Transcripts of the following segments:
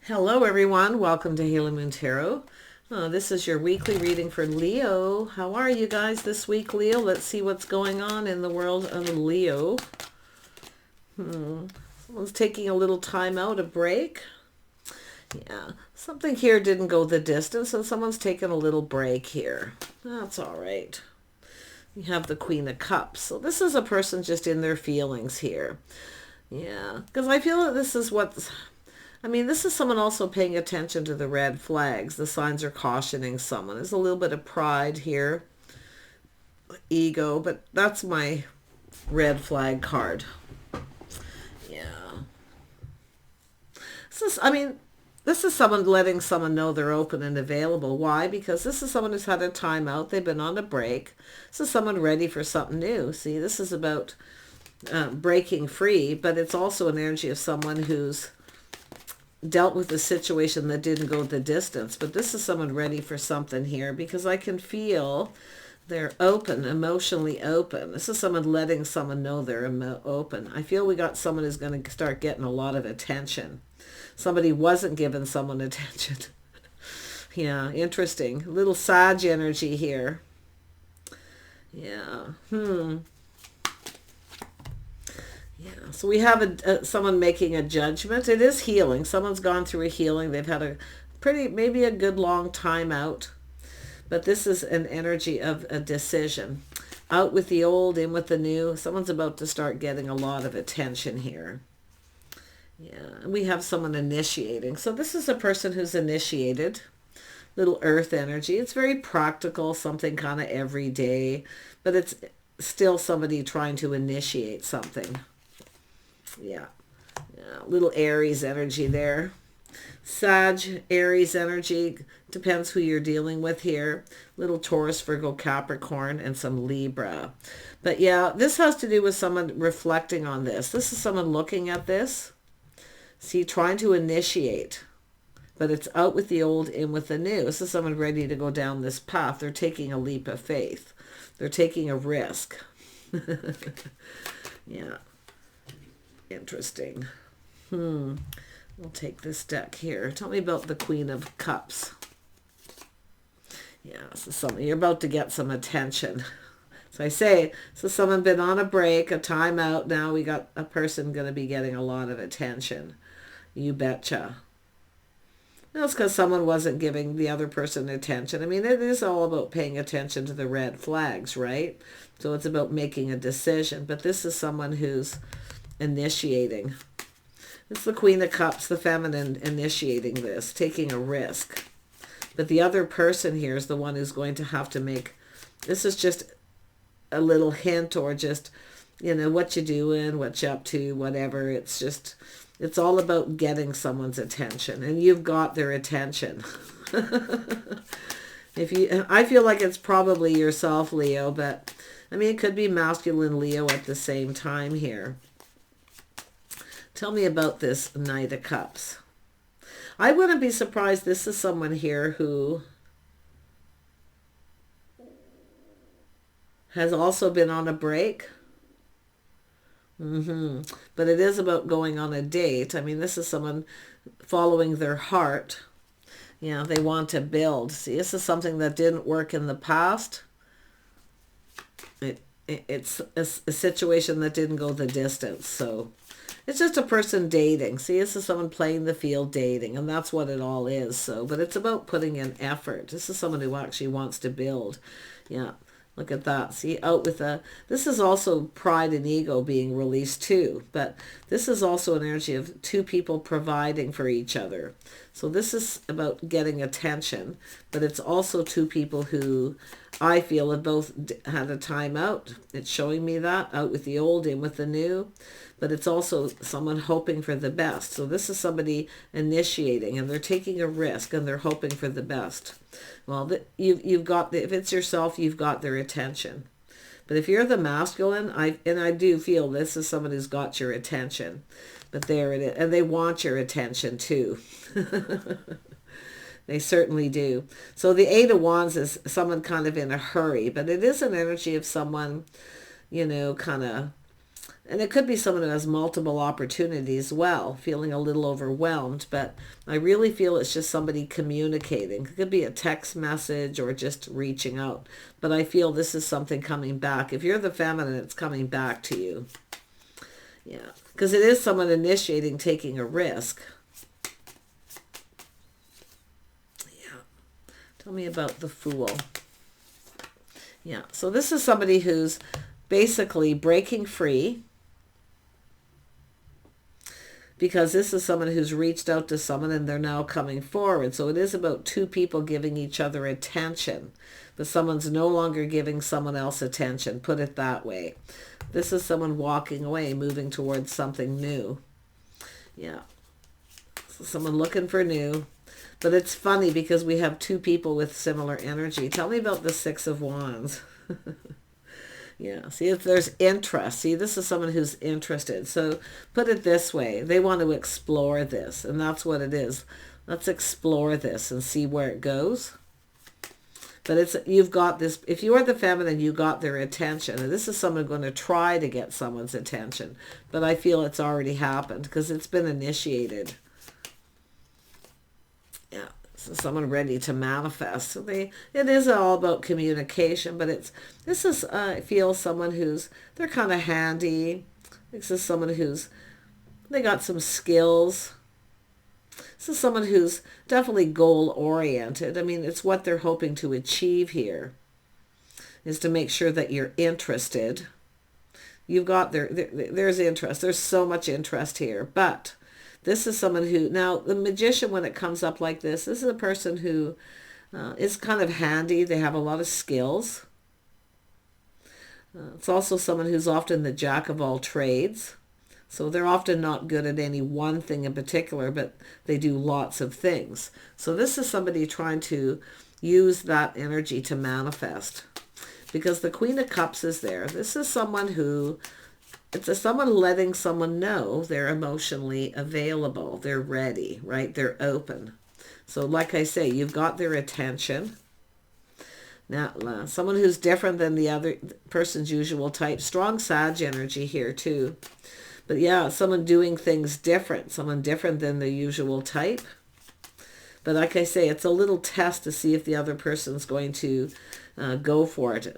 Hello everyone, welcome to Halo Moon Tarot. This is your weekly reading for Leo. How are you guys this week, Leo? Let's see what's going on in the world of Leo. Someone's taking a little time out, a break. Yeah, something here didn't go the distance, so someone's taking a little break here. That's all right. You have the Queen of Cups. So this is a person just in their feelings here. Yeah, because I feel that this is this is someone also paying attention to the red flags. The signs are cautioning someone. There's a little bit of pride here, ego, but that's my red flag card. Yeah. This is someone letting someone know they're open and available. Why? Because this is someone who's had a time out. They've been on a break. This is someone ready for something new. See, this is about breaking free, but it's also an energy of someone who's dealt with a situation that didn't go the distance. But this is someone ready for something here because I can feel they're open, emotionally open. This is someone letting someone know they're open. I feel we got someone who's going to start getting a lot of attention. Somebody wasn't giving someone attention. Yeah, interesting. Little Sag energy here. Yeah. Yeah, so we have someone making a judgment. It is healing. Someone's gone through a healing. They've had maybe a good long time out. But this is an energy of a decision. Out with the old, in with the new. Someone's about to start getting a lot of attention here. Yeah, and we have someone initiating. So this is a person who's initiated. Little earth energy. It's very practical, something kind of everyday. But it's still somebody trying to initiate something. Yeah, little Aries energy there. Sag, Aries energy, depends who you're dealing with here. Little Taurus, Virgo, Capricorn, and some Libra. But yeah, this has to do with someone reflecting on this. This is someone looking at this. See, trying to initiate. But it's out with the old, in with the new. This is someone ready to go down this path. They're taking a leap of faith. They're taking a risk. Yeah. Interesting. We'll take this deck here. Tell me about the Queen of Cups. Yeah, this is something you're about to get some attention. So I say, so someone been on a break, a time out. Now we got a person going to be getting a lot of attention. You betcha. That's because someone wasn't giving the other person attention. I mean, it is all about paying attention to the red flags, right? So it's about making a decision. But this is someone who's initiating. It's the Queen of Cups, the feminine, initiating this, taking a risk. But the other person here is the one who's going to have to make, this is just a little hint or just, what you doing, what you up to, whatever. It's all about getting someone's attention, and you've got their attention. I feel like it's probably yourself, Leo, but I mean, it could be masculine Leo at the same time here. Tell me about this Knight of Cups. I wouldn't be surprised this is someone here who has also been on a break. But it is about going on a date. I mean, this is someone following their heart. Yeah, they want to build. See, this is something that didn't work in the past. It's a situation that didn't go the distance. So it's just a person dating. See, this is someone playing the field, dating, and that's what it all is. So, but it's about putting in effort. This is someone who actually wants to build. Yeah. Look at that. See, this is also pride and ego being released too. But this is also an energy of two people providing for each other. So this is about getting attention. But it's also two people who I feel have both had a time out. It's showing me that. Out with the old, in with the new. But it's also someone hoping for the best. So this is somebody initiating, and they're taking a risk, and they're hoping for the best. Well, you've got, if it's yourself, you've got their attention. But if you're the masculine, I do feel this is someone who's got your attention. But there it is. And they want your attention too. They certainly do. So the Eight of Wands is someone kind of in a hurry, but it is an energy of someone, kind of And it could be someone who has multiple opportunities as well, feeling a little overwhelmed. But I really feel it's just somebody communicating. It could be a text message or just reaching out. But I feel this is something coming back. If you're the feminine, it's coming back to you. Yeah, because it is someone initiating, taking a risk. Yeah. Tell me about the Fool. Yeah, so this is somebody who's basically breaking free, because this is someone who's reached out to someone and they're now coming forward. So it is about two people giving each other attention, but someone's no longer giving someone else attention, put it that way. This is someone walking away, moving towards something new. Yeah, so someone looking for new. But it's funny because we have two people with similar energy. Tell me about the Six of Wands. Yeah, see if there's interest. See, this is someone who's interested. So put it this way. They want to explore this, and that's what it is. Let's explore this and see where it goes. But it's, you've got this, if you are the feminine, you got their attention. And this is someone going to try to get someone's attention. But I feel it's already happened because it's been initiated. Yeah. So someone ready to manifest. So it is all about communication, but this is, I feel someone who's, they're kind of handy. This is someone who's, they got some skills. This is someone who's definitely goal-oriented. I mean, it's what they're hoping to achieve here, is to make sure that you're interested. You've got there's interest. There's so much interest here, but this is someone who, now the Magician, when it comes up like this is a person who is kind of handy. They have a lot of skills. It's also someone who's often the jack of all trades. So they're often not good at any one thing in particular, but they do lots of things. So this is somebody trying to use that energy to manifest. Because the Queen of Cups is there. This is someone who, someone letting someone know they're emotionally available. They're ready, right? They're open. So like I say, you've got their attention. Now, someone who's different than the other person's usual type. Strong Sag energy here too. But yeah, someone doing things different. Someone different than the usual type. But like I say, it's a little test to see if the other person's going to go for it.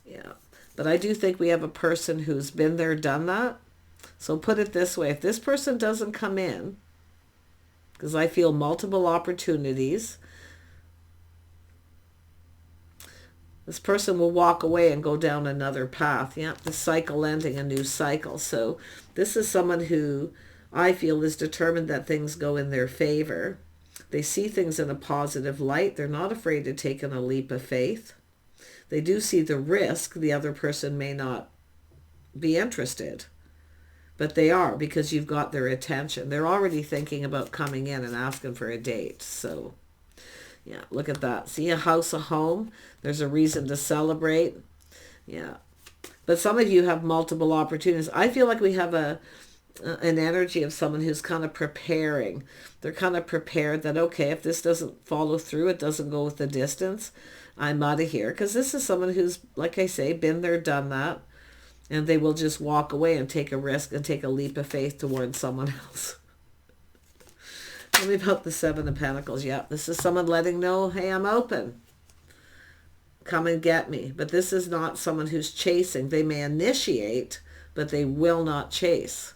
Yeah. But I do think we have a person who's been there, done that. So put it this way. If this person doesn't come in, because I feel multiple opportunities, this person will walk away and go down another path. Yeah, the cycle ending, a new cycle. So this is someone who I feel is determined that things go in their favor. They see things in a positive light. They're not afraid to take a leap of faith. They do see the risk. The other person may not be interested, but they are, because you've got their attention. They're already thinking about coming in and asking for a date. So yeah, look at that. See, a house, a home. There's a reason to celebrate. Yeah. But some of you have multiple opportunities. I feel like we have an energy of someone who's kind of preparing. They're kind of prepared that, okay, if this doesn't follow through, it doesn't go with the distance, I'm out of here. Because this is someone who's, like I say, been there, done that. And they will just walk away and take a risk and take a leap of faith towards someone else. Tell me about the Seven of Pentacles. Yeah, this is someone letting know, hey, I'm open. Come and get me. But this is not someone who's chasing. They may initiate, but they will not chase.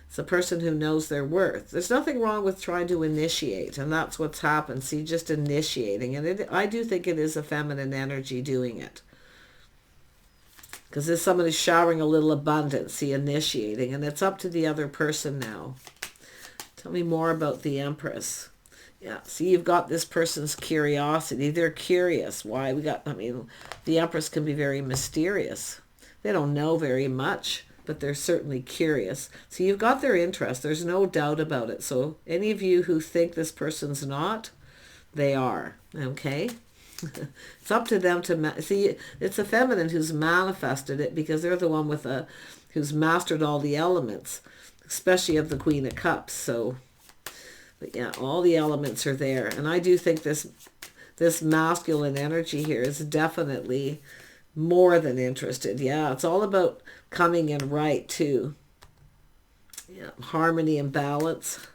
It's a person who knows their worth. There's nothing wrong with trying to initiate, and that's what's happened. See, just initiating. And I do think it is a feminine energy doing it. Because there's someone who's showering a little abundance, see, initiating, and it's up to the other person now. Tell me more about the Empress. Yeah, see, you've got this person's curiosity. They're curious. Why? The Empress can be very mysterious. They don't know very much, but they're certainly curious. So you've got their interest. There's no doubt about it. So any of you who think this person's not, they are. Okay? It's up to them to... See, it's a feminine who's manifested it, because they're the one who's mastered all the elements, especially of the Queen of Cups. So, but yeah, all the elements are there. And I do think this masculine energy here is definitely More than interested. Yeah, it's all about coming in right too. Yeah, harmony and balance.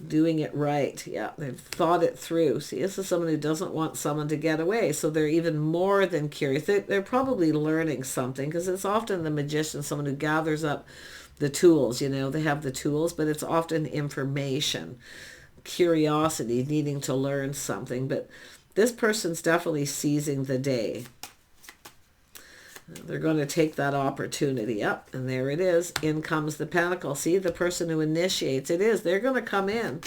Doing it right. Yeah, they've thought it through. See, this is someone who doesn't want someone to get away. So they're even more than curious. They're probably learning something, because it's often the magician, someone who gathers up the tools. You know, they have the tools, but it's often information, curiosity, needing to learn something. But this person's definitely seizing the day. They're going to take that opportunity up, and there it is. In comes the Pentacle. See, the person who initiates it is. They're going to come in.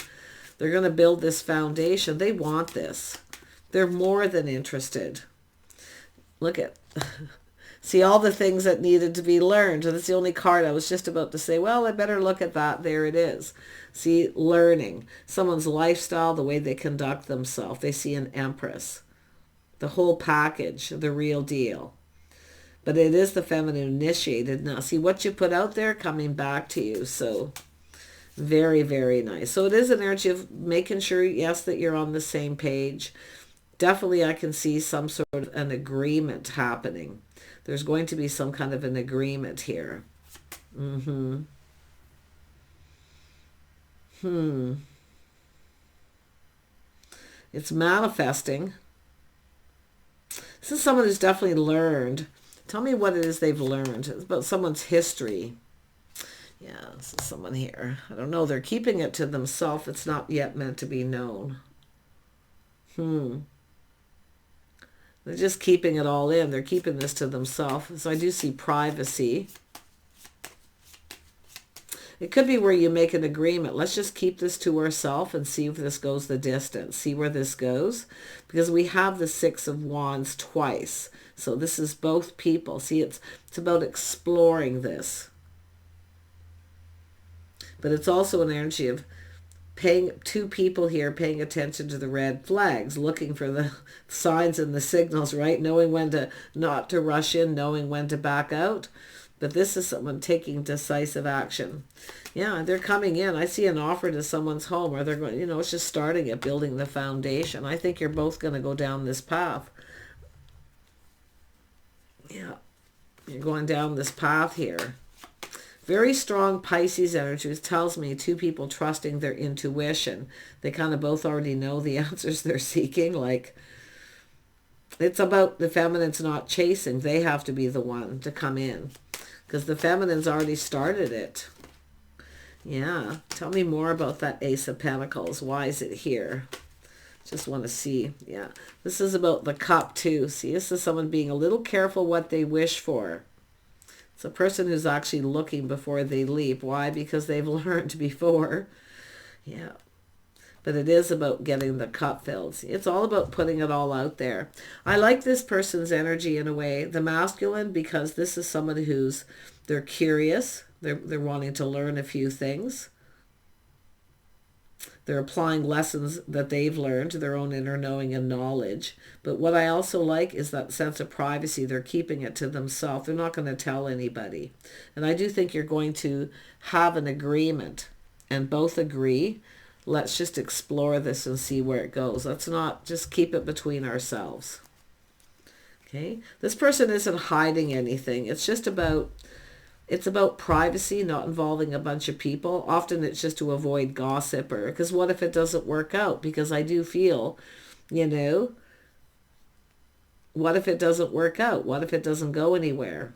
They're going to build this foundation. They want this. They're more than interested. Look at, see all the things that needed to be learned. That's the only card I was just about to say, well, I better look at that. There it is. See, learning. Someone's lifestyle, the way they conduct themselves. They see an Empress. The whole package, the real deal. But it is the feminine initiated. Now, see what you put out there coming back to you. So, very, very nice. So, it is an energy of making sure, yes, that you're on the same page. Definitely, I can see some sort of an agreement happening. There's going to be some kind of an agreement here. It's manifesting. This is someone who's definitely learned. Tell me what it is they've learned. It's about someone's history. Yeah, this is someone here. I don't know. They're keeping it to themselves. It's not yet meant to be known. They're just keeping it all in. They're keeping this to themselves. So I do see privacy. It could be where you make an agreement. Let's just keep this to ourselves and see if this goes the distance. See where this goes. Because we have the Six of Wands twice. So this is both people. See, it's about exploring this. But it's also an energy of two people here paying attention to the red flags, looking for the signs and the signals, right? Knowing when to not to rush in, knowing when to back out. But this is someone taking decisive action. Yeah, they're coming in. I see an offer to someone's home, or they're going, it's just starting at building the foundation. I think you're both going to go down this path. Yeah, you're going down this path here. Very strong Pisces energy. It tells me two people trusting their intuition. They kind of both already know the answers they're seeking. Like, it's about the feminine's not chasing. They have to be the one to come in, because the feminine's already started it. Yeah. Tell me more about that Ace of Pentacles. Why is it here? Just want to see. Yeah. This is about the Cup too. See, this is someone being a little careful what they wish for. It's a person who's actually looking before they leap. Why? Because they've learned before. Yeah. But it is about getting the cup filled. It's all about putting it all out there. I like this person's energy in a way, the masculine, because this is someone they're curious. They're wanting to learn a few things. They're applying lessons that they've learned to their own inner knowing and knowledge. But what I also like is that sense of privacy. They're keeping it to themselves. They're not going to tell anybody. And I do think you're going to have an agreement and both agree. Let's just explore this and see where it goes. Let's not just keep it between ourselves. Okay? This person isn't hiding anything. It's about privacy, not involving a bunch of people. Often it's just to avoid gossip, or because what if it doesn't work out? Because I do feel, what if it doesn't work out? What if it doesn't go anywhere?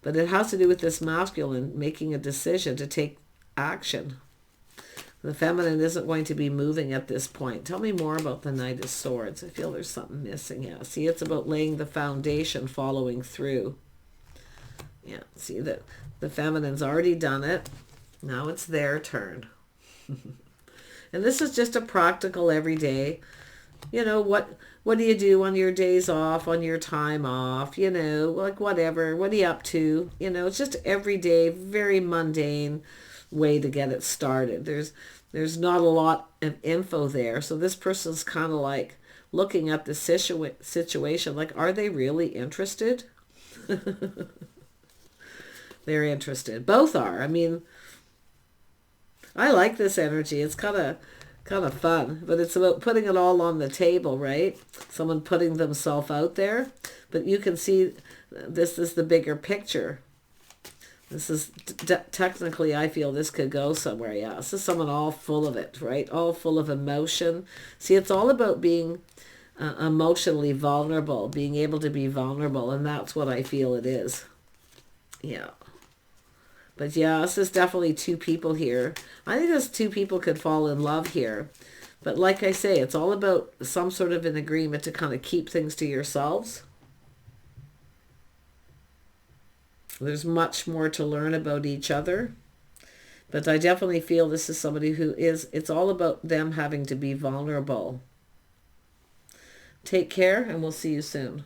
But it has to do with this masculine making a decision to take action. The feminine isn't going to be moving at this point. Tell me more about the Knight of Swords. I feel there's something missing. Yeah, see, it's about laying the foundation, following through. Yeah, see that the feminine's already done it. Now it's their turn. And this is just a practical everyday. What do you do on your days off, on your time off? Like whatever. What are you up to? It's just everyday, very mundane way to get it started. There's not a lot of info there. So this person's kind of like looking at the situation like, are they really interested? They're interested. Both are. I mean, I like this energy. It's kind of Kind of fun, but it's about putting it all on the table, right? Someone putting themselves out there, but you can see this is the bigger picture. This is technically, I feel this could go somewhere. Yeah, this is someone all full of it, right? All full of emotion. See, it's all about being emotionally vulnerable, being able to be vulnerable, and that's what I feel it is. Yeah. But yeah, this is definitely two people here. I think there's two people could fall in love here. But like I say, it's all about some sort of an agreement to kind of keep things to yourselves. There's much more to learn about each other. But I definitely feel this is somebody who is, it's all about them having to be vulnerable. Take care, and we'll see you soon.